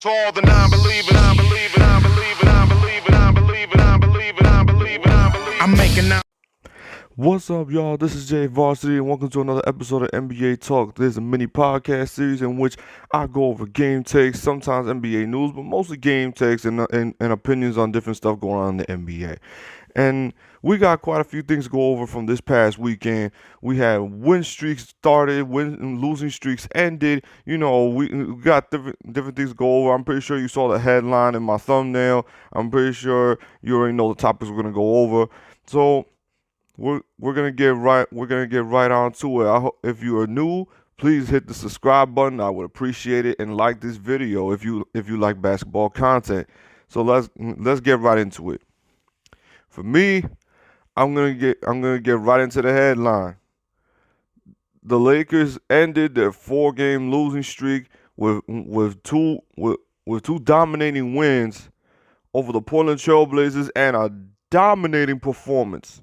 To all the non-believers, non-believers, non-believers, non-believers, non-believers, non-believers, non-believers, non-believers. I'm making out. What's up, y'all? This is Jay Varsity, and welcome to another episode of NBA Talk. This is a mini podcast series in which I go over game takes, sometimes NBA news, but mostly game takes and opinions on different stuff going on in the NBA. And we got quite a few things to go over from this past weekend. We had win streaks started, losing streaks ended. You know, we got different things to go over. I'm pretty sure you saw the headline in my thumbnail. I'm pretty sure you already know the topics we're gonna go over. So we're gonna get right on to it. If you are new, please hit the subscribe button. I would appreciate it, and like this video if you like basketball content. So let's get right into it. For me, I'm gonna get right into the headline. The Lakers ended their 4-game losing streak with two dominating wins over the Portland Trailblazers and a dominating performance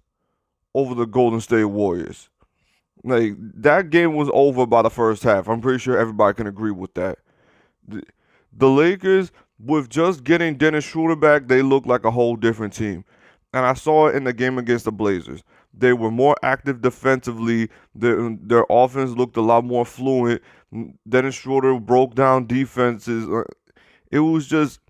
over the Golden State Warriors. Like, that game was over by the first half. I'm pretty sure everybody can agree with that. The Lakers, with just getting Dennis Schroeder back, they look like a whole different team. And I saw it in the game against the Blazers. They were more active defensively. Their offense looked a lot more fluent. Dennis Schroeder broke down defenses. It was just,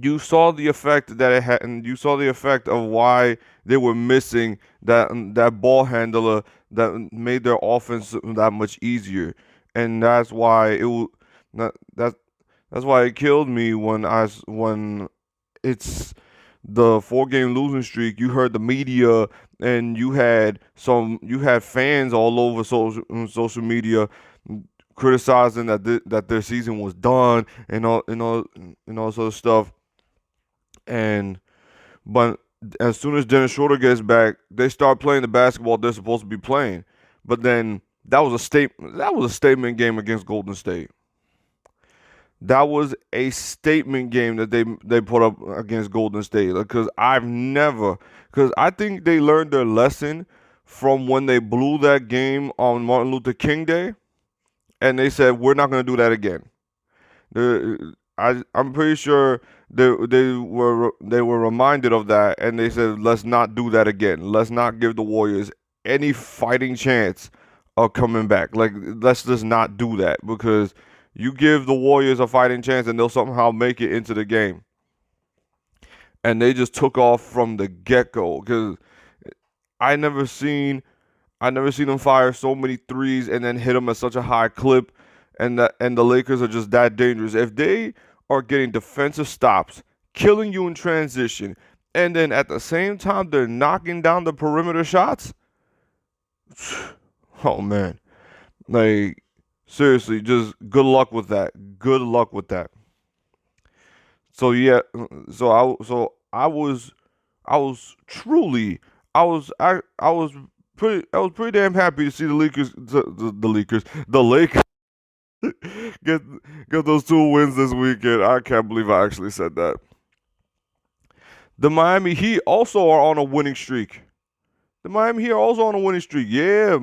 you saw the effect that it had, and you saw the effect of why they were missing that ball handler that made their offense that much easier, and that's why that's why it killed me when it's the 4-game losing streak. You heard the media, and you had fans all over social media criticizing that their season was done and all sort of stuff. But as soon as Dennis Schroeder gets back, they start playing the basketball they're supposed to be playing. But then that was a statement game against Golden State. That was a statement game that they put up against Golden State. Because I think they learned their lesson from when they blew that game on Martin Luther King Day, and they said, we're not going to do that again. I'm pretty sure they were reminded of that, and they said, let's not do that again. Let's not give the Warriors any fighting chance of coming back. Like, let's just not do that, because you give the Warriors a fighting chance and they'll somehow make it into the game. And they just took off from the get-go, because I never seen them fire so many threes and then hit them at such a high clip, and the Lakers are just that dangerous. If they are getting defensive stops, killing you in transition, and then at the same time they're knocking down the perimeter shots, oh man, like, seriously, just good luck with that. Good luck with that. So yeah, I was pretty damn happy to see the Lakers get those 2 wins this weekend. I can't believe I actually said that. The Miami Heat also are on a winning streak. Yeah,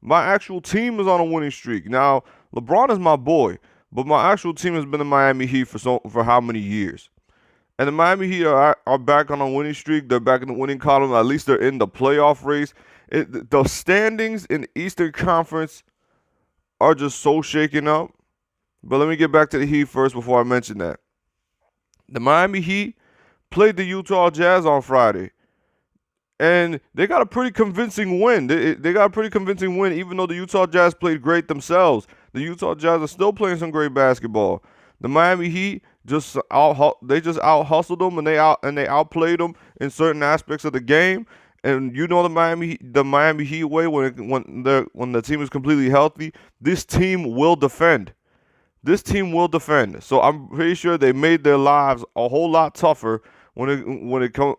my actual team is on a winning streak. Now, LeBron is my boy, but my actual team has been the Miami Heat for how many years? And the Miami Heat are back on a winning streak. They're back in the winning column. At least they're in the playoff race. The standings in the Eastern Conference are just so shaken up. But let me get back to the Heat first before I mention that. The Miami Heat played the Utah Jazz on Friday, and they got a pretty convincing win. They got a pretty convincing win, even though the Utah Jazz played great themselves. The Utah Jazz are still playing some great basketball. The Miami Heat just out hustled them, and they outplayed them in certain aspects of the game. And you know the Miami Heat way, when the team is completely healthy, this team will defend. So I'm pretty sure they made their lives a whole lot tougher when it comes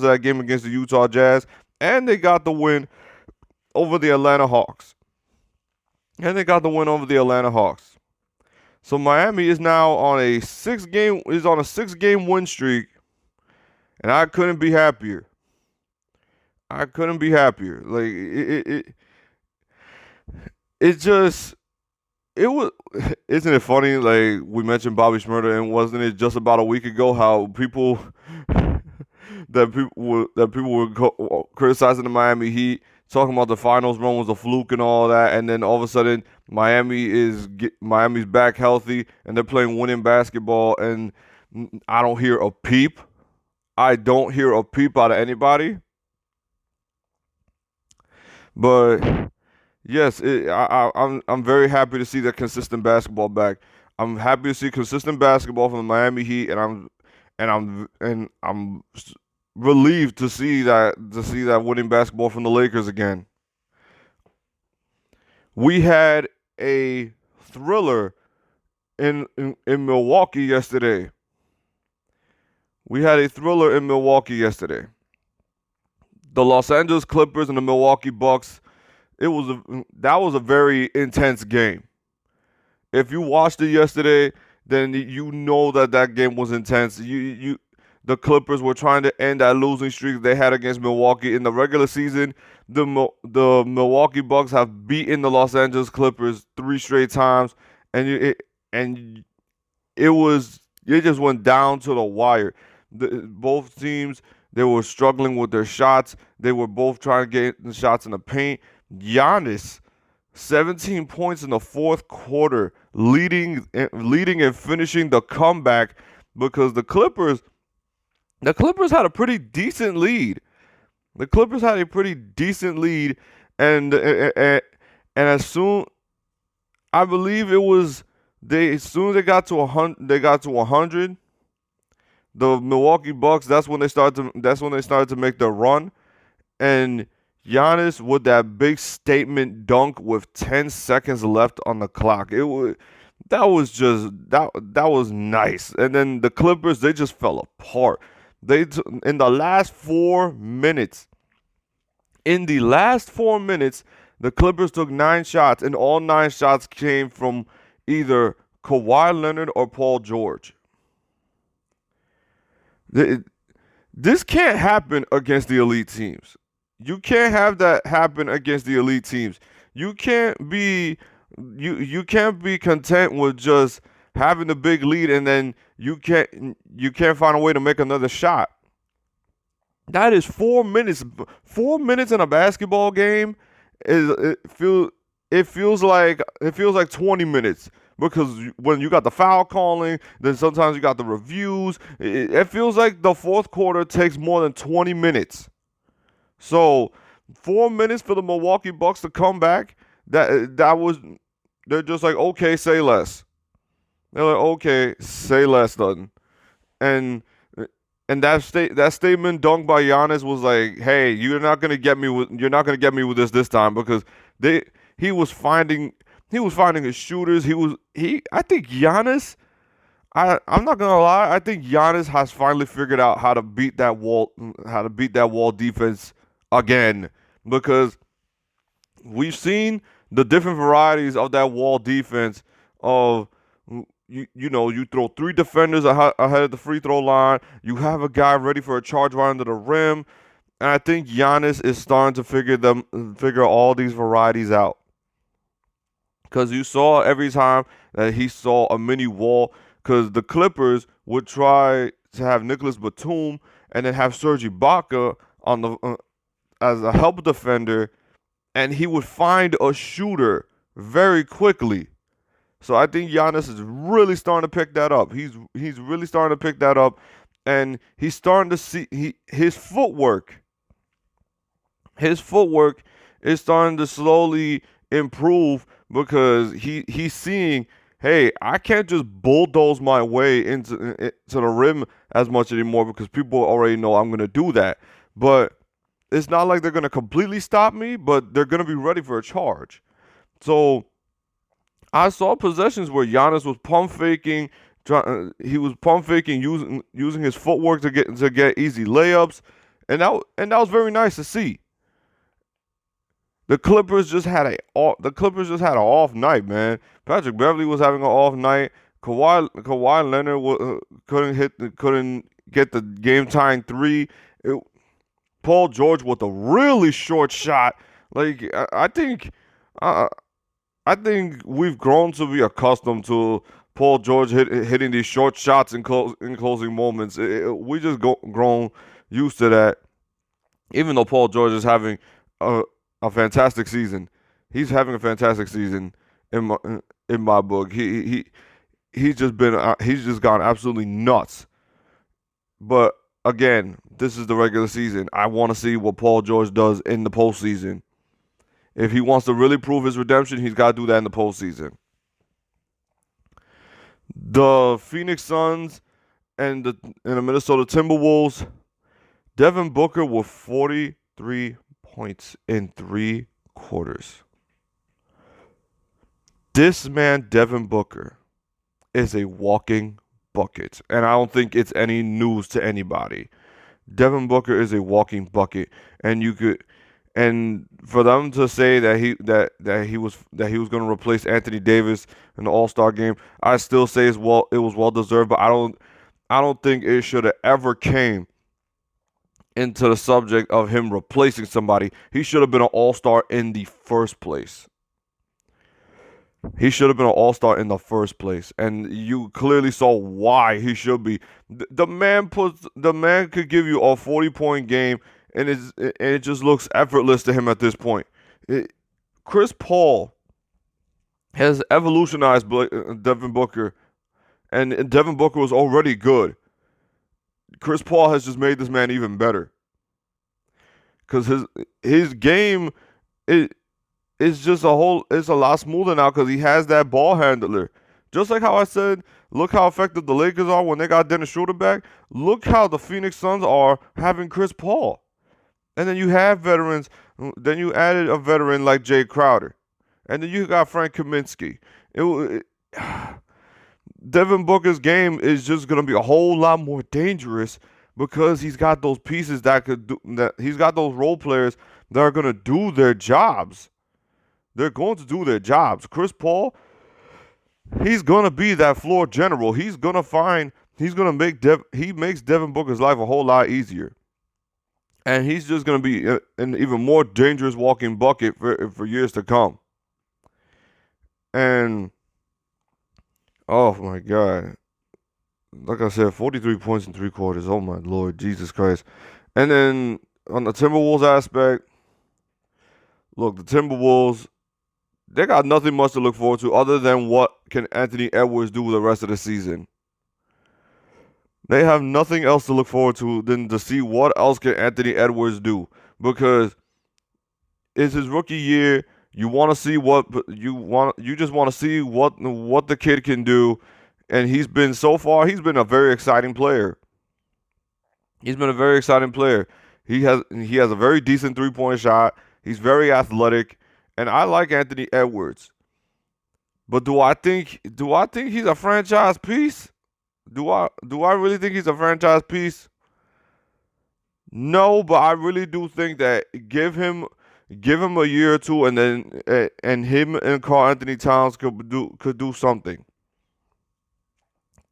to that game against the Utah Jazz, and they got the win over the Atlanta Hawks. So Miami is now on a 6-game win streak, and I couldn't be happier. Like, it just it was. Isn't it funny? Like we mentioned Bobby Shmurda, and wasn't it just about a week ago how people that people were criticizing the Miami Heat, talking about the finals run was a fluke and all that, and then all of a sudden Miami's back healthy and they're playing winning basketball, and I don't hear a peep. I don't hear a peep out of anybody. But yes, I'm very happy to see that consistent basketball back. I'm happy to see consistent basketball from the Miami Heat, and I'm relieved to see that winning basketball from the Lakers again. We had a thriller in Milwaukee yesterday. We had a thriller in Milwaukee yesterday. The Los Angeles Clippers and the Milwaukee Bucks. That was a very intense game. If you watched it yesterday, then you know that game was intense. The Clippers were trying to end that losing streak they had against Milwaukee in the regular season. The Milwaukee Bucks have beaten the Los Angeles Clippers 3 straight times, and it just went down to the wire. Both teams, they were struggling with their shots. They were both trying to get the shots in the paint. Giannis, 17 points in the fourth quarter, leading and finishing the comeback, because the Clippers had a pretty decent lead. The Clippers had a pretty decent lead, and as soon, I believe it was as soon as they got to 100, the Milwaukee Bucks, that's when they started to make their run. And Giannis with that big statement dunk with 10 seconds left on the clock. That was nice. And then the Clippers, they just fell apart. In the last 4 minutes, the Clippers took 9 shots, and all 9 shots came from either Kawhi Leonard or Paul George. This can't happen against the elite teams. You can't have that happen against the elite teams. You can't be content with just having the big lead and then you can't find a way to make another shot. That is 4 minutes. 4 minutes in a basketball game it feels like 20 minutes. Because when you got the foul calling, then sometimes you got the reviews. It feels like the fourth quarter takes more than 20 minutes. So 4 minutes for the Milwaukee Bucks to come back. They're just like, okay, say less. They're like, okay, say less, then. And that statement dunk by Giannis was like, hey, you're not gonna get me with this time, because he was finding his shooters. I think Giannis, I'm not gonna lie, I think Giannis has finally figured out how to beat that wall defense again, because we've seen the different varieties of that wall defense of you throw 3 defenders ahead of the free throw line, you have a guy ready for a charge right under the rim, and I think Giannis is starting to figure all these varieties out. Because you saw every time that he saw a mini wall, because the Clippers would try to have Nicholas Batum and then have Serge Ibaka on as a help defender, and he would find a shooter very quickly. So I think Giannis is really starting to pick that up. He's really starting to pick that up, and he's starting to see his footwork. His footwork is starting to slowly improve, because he's seeing, hey, I can't just bulldoze my way into the rim as much anymore, because people already know I'm going to do that. But it's not like they're going to completely stop me, but they're going to be ready for a charge. So I saw possessions where Giannis was pump faking. He was pump faking using his footwork to get easy layups, and that was very nice to see. The Clippers just had an off night, man. Patrick Beverley was having an off night. Kawhi Leonard couldn't get the game tying 3. Paul George with a really short shot. Like I think I think we've grown to be accustomed to Paul George hitting these short shots in closing moments. We just grown used to that. Even though Paul George is having a, a fantastic season, he's having a fantastic season in my book. He's just gone absolutely nuts. But again, this is the regular season. I want to see what Paul George does in the postseason. If he wants to really prove his redemption, he's got to do that in the postseason. The Phoenix Suns and the Minnesota Timberwolves, Devin Booker with 43 points in 3 quarters. This man, Devin Booker, is a walking bucket. And I don't think it's any news to anybody. Devin Booker is a walking bucket. And for them to say that he was going to replace Anthony Davis in the All-Star game, I still say it was well deserved, but I don't think it should have ever came into the subject of him replacing somebody. He should have been an All-Star in the first place. He should have been an All-Star in the first place, and you clearly saw why he should be. The man could give you a 40-point game, and it just looks effortless to him at this point. Chris Paul has evolutionized Devin Booker, and Devin Booker was already good. Chris Paul has just made this man even better, because his game it's a lot smoother now because he has that ball handler. Just like how I said, look how effective the Lakers are when they got Dennis Schroeder back. Look how the Phoenix Suns are having Chris Paul. And then you have veterans. Then you added a veteran like Jay Crowder. And then you got Frank Kaminsky. Devin Booker's game is just going to be a whole lot more dangerous because he's got those pieces he's got those role players that are going to do their jobs. They're going to do their jobs. Chris Paul, he's going to be that floor general. He makes Devin Booker's life a whole lot easier. And he's just going to be an even more dangerous walking bucket for years to come. And, oh my God. Like I said, 43 points in 3 quarters. Oh my Lord, Jesus Christ. And then on the Timberwolves aspect, look, the Timberwolves, they got nothing much to look forward to other than what can Anthony Edwards do the rest of the season. They have nothing else to look forward to than to see what else can Anthony Edwards do, because it's his rookie year. You want to see you just want to see what the kid can do, and he's been a very exciting player. He's been a very exciting player. He has a very decent 3-point shot. He's very athletic, and I like Anthony Edwards. But do I think he's a franchise piece? Do I really think he's a franchise piece? No, but I really do think that give him a year or two, and then him and Karl Anthony Towns could do something.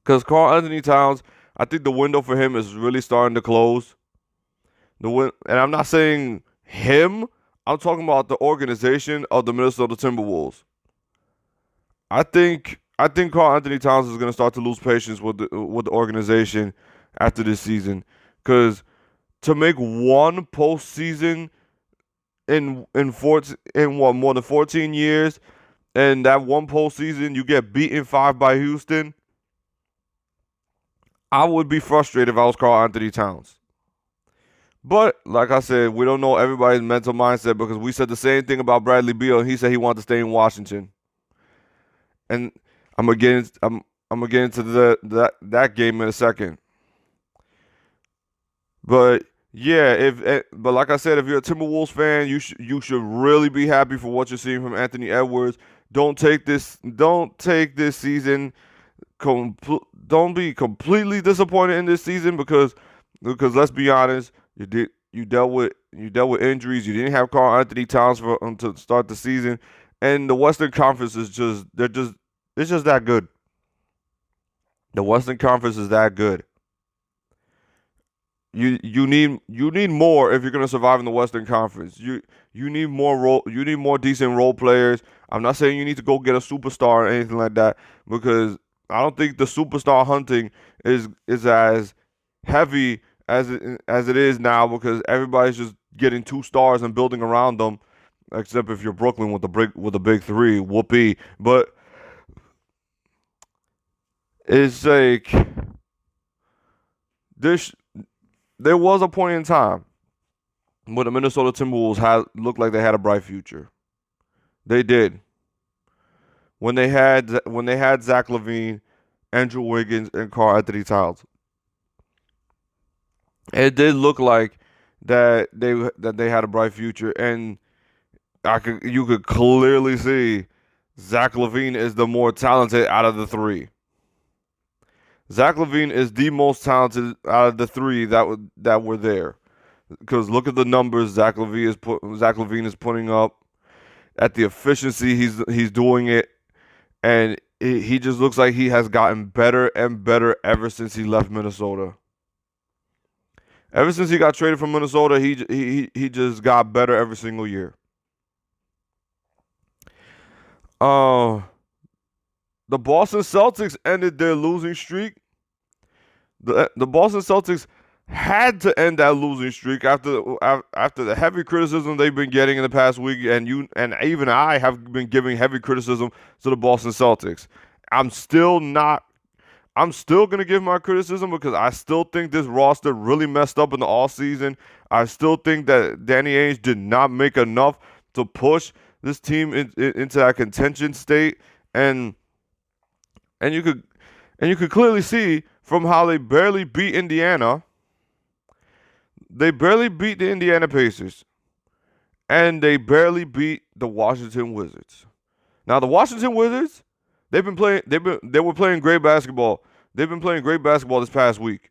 Because Karl Anthony Towns, I think the window for him is really starting to close. And I'm not saying him. I'm talking about the organization of the Minnesota Timberwolves. I think Karl Anthony Towns is going to start to lose patience with the organization after this season, because to make one postseason in more than 14 years, and that one postseason you get beaten 5 by Houston, I would be frustrated if I was Karl Anthony Towns. But like I said, we don't know everybody's mental mindset, because we said the same thing about Bradley Beal, and he said he wanted to stay in Washington. And I'm gonna get into that game in a second. But yeah, but like I said, if you're a Timberwolves fan, you should really be happy for what you're seeing from Anthony Edwards. Don't take this season. Don't be completely disappointed in this season, because let's be honest, you dealt with injuries. You didn't have Karl Anthony Towns to start the season, and the Western Conference is just that good. The Western Conference is that good. you need more if you're gonna survive in the Western Conference. You need more decent role players. I'm not saying you need to go get a superstar or anything like that, because I don't think the superstar hunting is as heavy as it is now, because everybody's just getting 2 stars and building around them, except if you're Brooklyn with the big three, whoopee. But it's like this. There was a point in time when the Minnesota Timberwolves looked like they had a bright future. They did. When they had Zach LaVine, Andrew Wiggins, and Karl-Anthony Towns, it did look like that they had a bright future, and you could clearly see Zach LaVine is the more talented out of the three. Zach LaVine is the most talented out of the three that were there. Because look at the numbers Zach LaVine is putting up, at the efficiency he's doing it, and he just looks like he has gotten better and better ever since he left Minnesota. Ever since he got traded from Minnesota, he just got better every single year. The Boston Celtics ended their losing streak. The Boston Celtics had to end that losing streak after the heavy criticism they've been getting in the past week, and even I have been giving heavy criticism to the Boston Celtics. I'm still going to give my criticism, because I still think this roster really messed up in the offseason. I still think that Danny Ainge did not make enough to push this team into that contention state, and you could clearly see from how they barely beat Indiana. They barely beat the Indiana Pacers, and they barely beat the Washington Wizards. Now the Washington Wizards, they were playing great basketball. They've been playing great basketball this past week.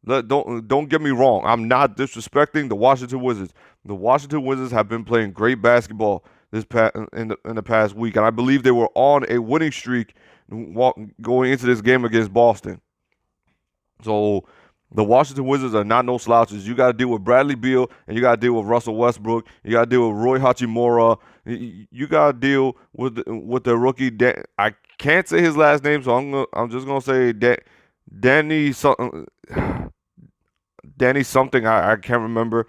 Don't get me wrong. I'm not disrespecting the Washington Wizards. The Washington Wizards have been playing great basketball in the past week, and I believe they were on a winning streak going into this game against Boston. So the Washington Wizards are not no slouches. You got to deal with Bradley Beal, and you got to deal with Russell Westbrook. You got to deal with Rui Hachimura. You got to deal with the rookie. I can't say his last name, so I'm just gonna say Danny something. I can't remember.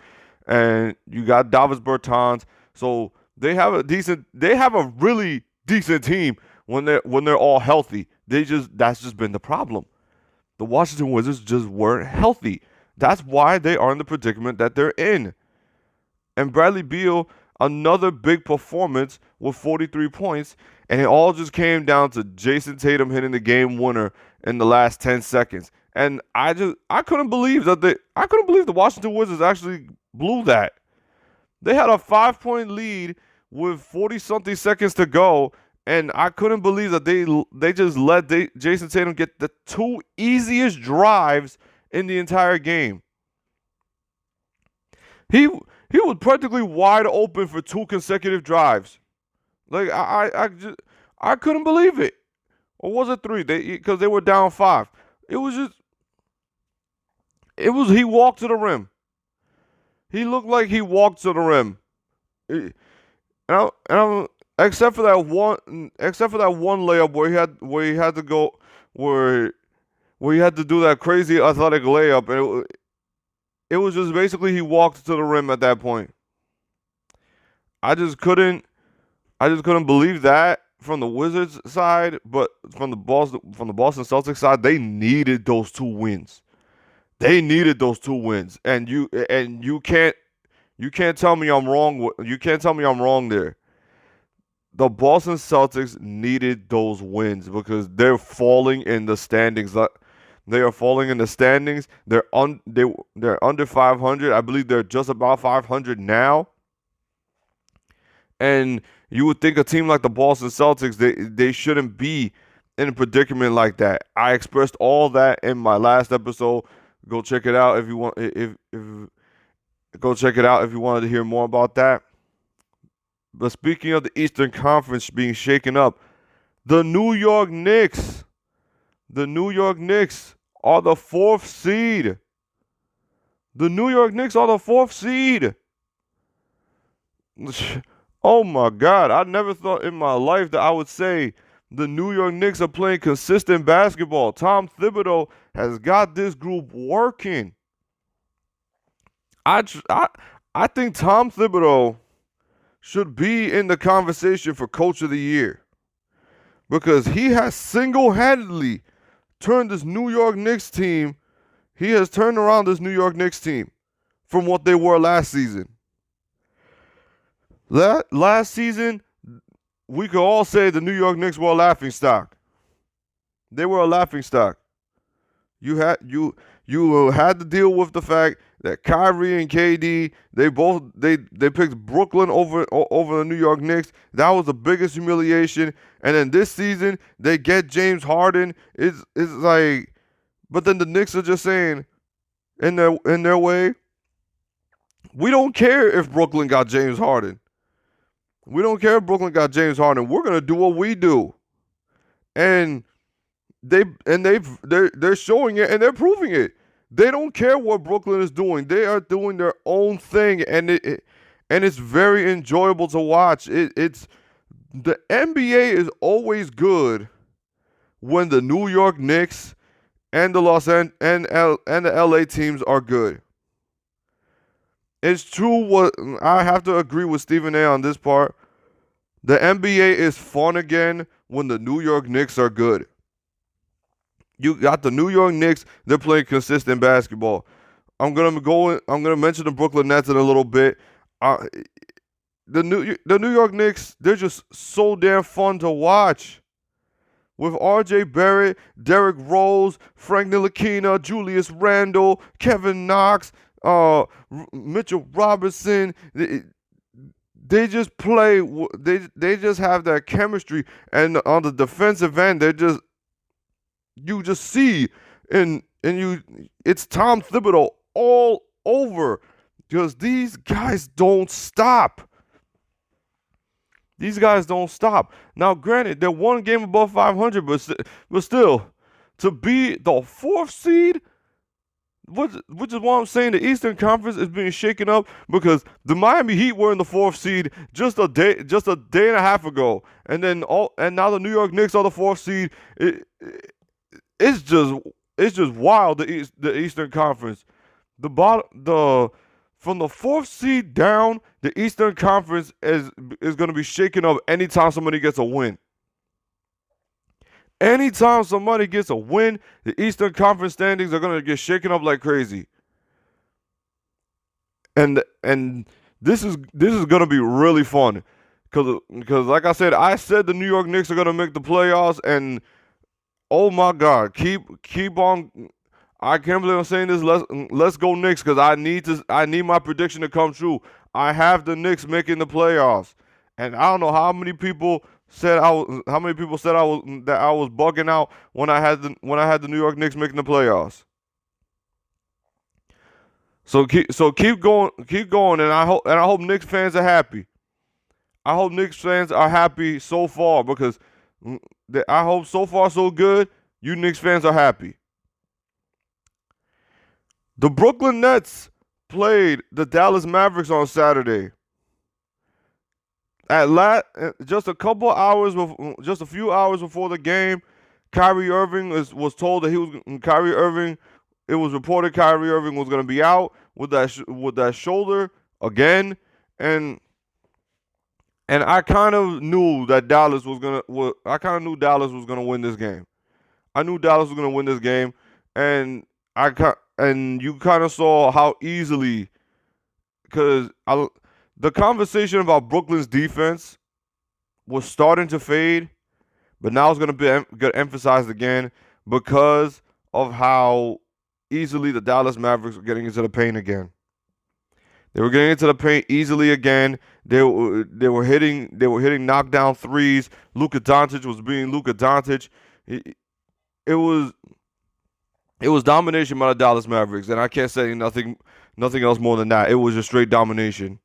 And you got Davis Bertans. So they have a really decent team when they're all healthy. That's just been the problem. The Washington Wizards just weren't healthy. That's why they are in the predicament that they're in. And Bradley Beal, another big performance with 43 points, and it all just came down to Jason Tatum hitting the game winner in the last 10 seconds. And I couldn't believe the Washington Wizards actually blew that. They had a 5-point lead with 40-something seconds to go, and I couldn't believe that they just let Jason Tatum get the 2 easiest drives in the entire game. He was practically wide open for 2 consecutive drives. Like I couldn't believe it. Or was it 3? Because they were down 5. He walked to the rim. He looked like he walked to the rim. Except for that one layup where he had to go where he had to do that crazy athletic layup, and it was just basically he walked to the rim at that point. I just couldn't believe that from the Wizards side, but from the Boston Celtics side, they needed those 2 wins. They needed those 2 wins, and you can't tell me I'm wrong. You can't tell me I'm wrong there. The Boston Celtics needed those wins because they're falling in the standings. They are falling in the standings. They're under 500. I believe they're just about 500 now. And you would think a team like the Boston Celtics, they shouldn't be in a predicament like that. I expressed all that in my last episode. Go check it out if you want. Go check it out if you wanted to hear more about that. But speaking of the Eastern Conference being shaken up, the New York Knicks are the 4th seed. The New York Knicks are the 4th seed. Oh my God. I never thought in my life that I would say the New York Knicks are playing consistent basketball. Tom Thibodeau has got this group working. I think Tom Thibodeau should be in the conversation for Coach of the Year because he has single-handedly turned this New York Knicks team. He has turned around this New York Knicks team from what they were last season. Last season, we could all say the New York Knicks were a laughingstock. They were a laughingstock. You had to deal with the fact that Kyrie and KD, they picked Brooklyn over the New York Knicks. That was the biggest humiliation. And then this season, they get James Harden. It's like, but then the Knicks are just saying, in their way, we don't care if Brooklyn got James Harden. We don't care if Brooklyn got James Harden. We're gonna do what we do, and they're showing it and they're proving it. They don't care what Brooklyn is doing. They are doing their own thing, and it's very enjoyable to watch. It's the NBA is always good when the New York Knicks and the the LA teams are good. It's true. What I have to agree with Stephen A. on this part. The NBA is fun again when the New York Knicks are good. You got the New York Knicks; they're playing consistent basketball. I'm gonna mention the Brooklyn Nets in a little bit. The New York Knicks, they're just so damn fun to watch. With R.J. Barrett, Derrick Rose, Frank Ntilikina, Julius Randle, Kevin Knox, Mitchell Robinson, they just play. They just have that chemistry, and on the defensive end, you just see, it's Tom Thibodeau all over, because these guys don't stop. These guys don't stop. Now, granted, they're one game above 500, but still, to be the 4th seed, which is why I'm saying the Eastern Conference is being shaken up, because the Miami Heat were in the 4th seed just a day and a half ago, and now the New York Knicks are the 4th seed. It's just wild. The Eastern Conference, from the 4th seed down, the Eastern Conference is going to be shaken up anytime somebody gets a win. Anytime somebody gets a win, the Eastern Conference standings are going to get shaken up like crazy. And this is going to be really fun, because like I said the New York Knicks are going to make the playoffs, and oh my God, keep on. I can't believe I'm saying this. Let's go Knicks, because I need my prediction to come true. I have the Knicks making the playoffs, and I don't know how many people said I was bugging out when I had the New York Knicks making the playoffs. So keep going, and I hope Knicks fans are happy. I hope Knicks fans are happy so far, because I hope so far so good. You Knicks fans are happy. The Brooklyn Nets played the Dallas Mavericks on Saturday. Just a few hours before the game, Kyrie Irving was told that it was reported Kyrie Irving was going to be out with that shoulder again, and I kind of knew that Dallas was gonna win this game. I knew Dallas was gonna win this game, and you kind of saw how easily, because the conversation about Brooklyn's defense was starting to fade, but now it's going to get emphasized again because of how easily the Dallas Mavericks were getting into the paint again. They were getting into the paint easily again. They were hitting knockdown threes. Luka Doncic was being Luka Doncic. It was domination by the Dallas Mavericks, and I can't say nothing else more than that. It was just straight domination.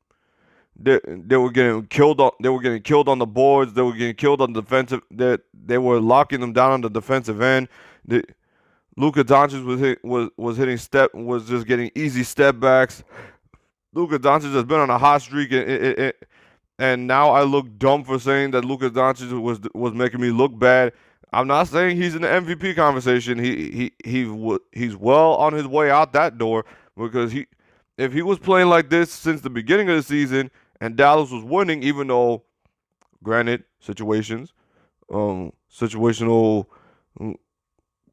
They were getting killed. They were getting killed on the boards. They were getting killed on the defensive. They were locking them down on the defensive end. Luka Doncic was just getting easy step backs. Luka Doncic has been on a hot streak, and now I look dumb for saying that Luka Doncic was making me look bad. I'm not saying he's in the MVP conversation. He's well on his way out that door, because if he was playing like this since the beginning of the season and Dallas was winning, even though, granted, situational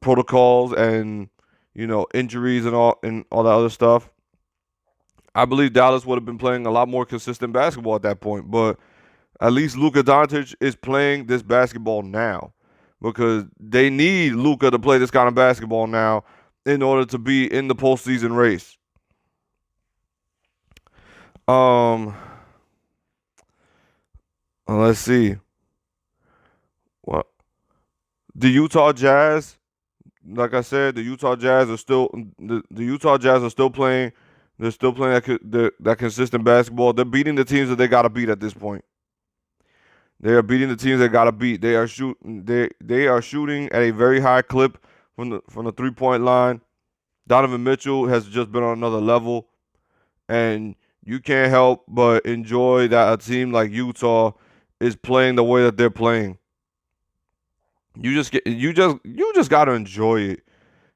protocols and injuries and all that other stuff, I believe Dallas would have been playing a lot more consistent basketball at that point. But at least Luka Doncic is playing this basketball now, because they need Luka to play this kind of basketball now in order to be in the postseason race. Let's see. What the Utah Jazz? Like I said, the Utah Jazz are still playing. They're still playing that consistent basketball. They're beating the teams that they gotta beat at this point. They are beating the teams they gotta beat. They are shooting at a very high clip from the 3-point line. Donovan Mitchell has just been on another level, and you can't help but enjoy that a team like Utah is playing the way that they're playing. You just gotta enjoy it.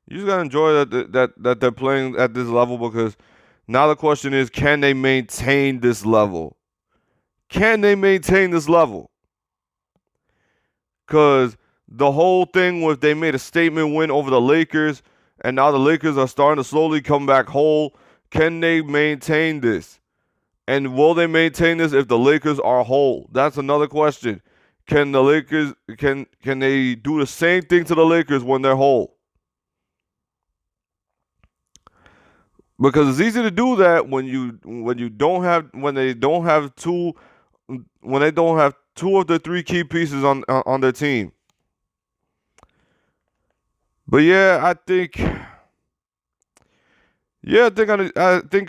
You just gotta enjoy that they're playing at this level, because now the question is, can they maintain this level? Can they maintain this level? Because the whole thing was they made a statement win over the Lakers, and now the Lakers are starting to slowly come back whole. Can they maintain this? And will they maintain this if the Lakers are whole? That's another question. Can the Lakers can they do the same thing to the Lakers when they're whole? Because it's easy to do that when they don't have two of the three key pieces on their team. But yeah, I think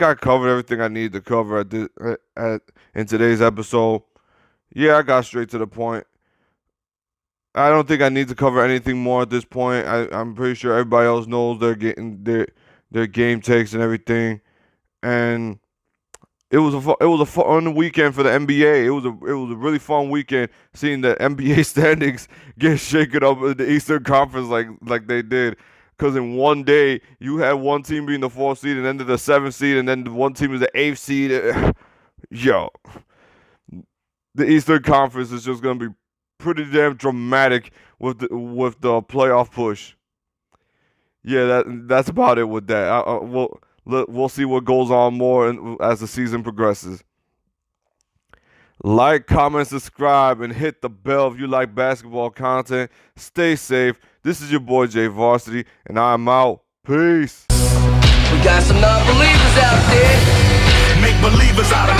I covered everything I needed to cover in today's episode. Yeah, I got straight to the point. I don't think I need to cover anything more at this point. I'm pretty sure everybody else knows they're getting their game takes and everything. And it was a fun weekend for the NBA. It was a really fun weekend seeing the NBA standings get shaken up in the Eastern Conference like they did. Because in one day, you had one team being the 4th seed and then the 7th seed, and then one team is the 8th seed. Yo, the Eastern Conference is just going to be pretty damn dramatic with the playoff push. Yeah, that's about it with that. We'll see what goes on more as the season progresses. Like, comment, subscribe, and hit the bell if you like basketball content. Stay safe. This is your boy Jay Varsity, and I'm out. Peace. We got some non-believers out there. Make believers out of